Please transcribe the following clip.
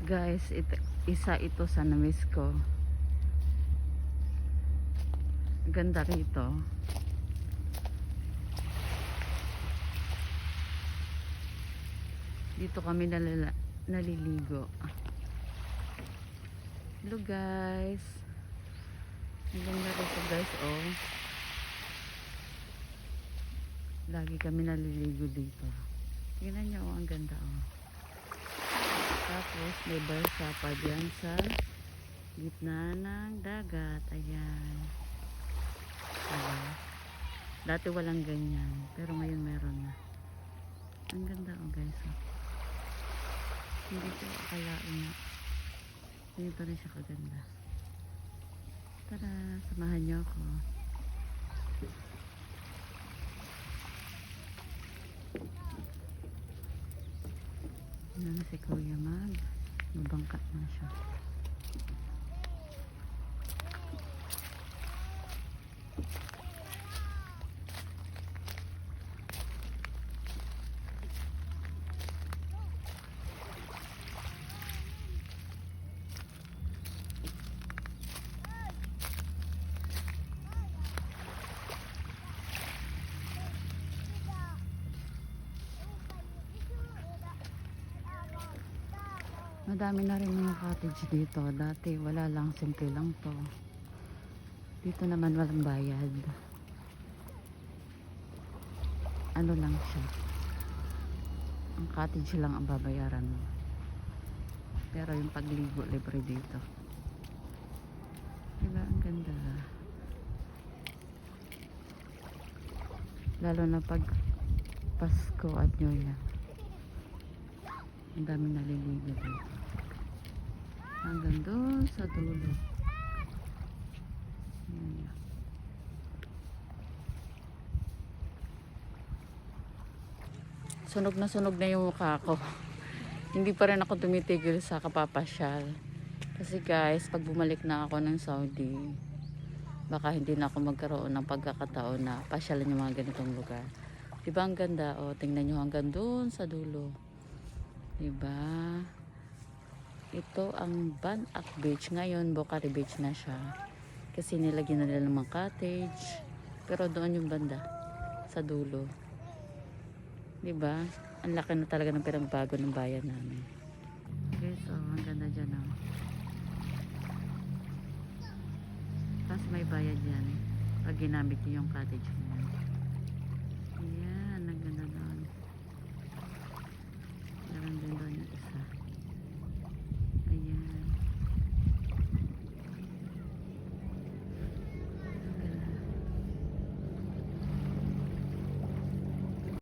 Guys, isa ito sa namiss ko. Ganda rito. Dito kami naliligo. Hello guys. Ang ganda rito guys, oh. Lagi kami naliligo dito. Tingnan nyo, oh, ang ganda, oh. Tapos may balsa pa dyan sa gitna ng dagat. Ayan. Dati walang ganyan, pero ngayon meron na. Ang ganda, oh guys, oh. Hindi ko akalain na ganito rin siya kaganda. Tara, samahan niyo ako. Ano na si Kuya mabangkat na siya. Madami na rin mga cottage dito. Dati wala lang, simple lang to. Dito naman walang bayad. Ano lang siya. Ang cottage lang ang babayaran mo. Pero yung pagligo libre dito. Diba? Ang ganda. Lalo na pag Pasko at New Year. Ang dami naliligo dito. Hanggang doon sa dulo. Ayan. Sunog na yung mukha ko. Hindi pa rin ako tumitigil sa kapapasyal. Kasi guys, pag bumalik na ako ng Saudi, baka hindi na ako magkaroon ng pagkakataon na pasyalan yung mga ganitong lugar. Diba ang ganda? O, tingnan nyo hanggang doon sa dulo. Diba? Ito ang Ban Ak Beach. Ngayon, Bokari Beach na siya. Kasi nilagyan na nila ng mga cottage. Pero doon yung banda. Sa dulo. Diba? Ang laki na talaga ng pinagbago ng bayan namin. Okay, so ang ganda dyan, oh. Tapos may bayad yan. Pag ginamit niyo yung cottage niyo.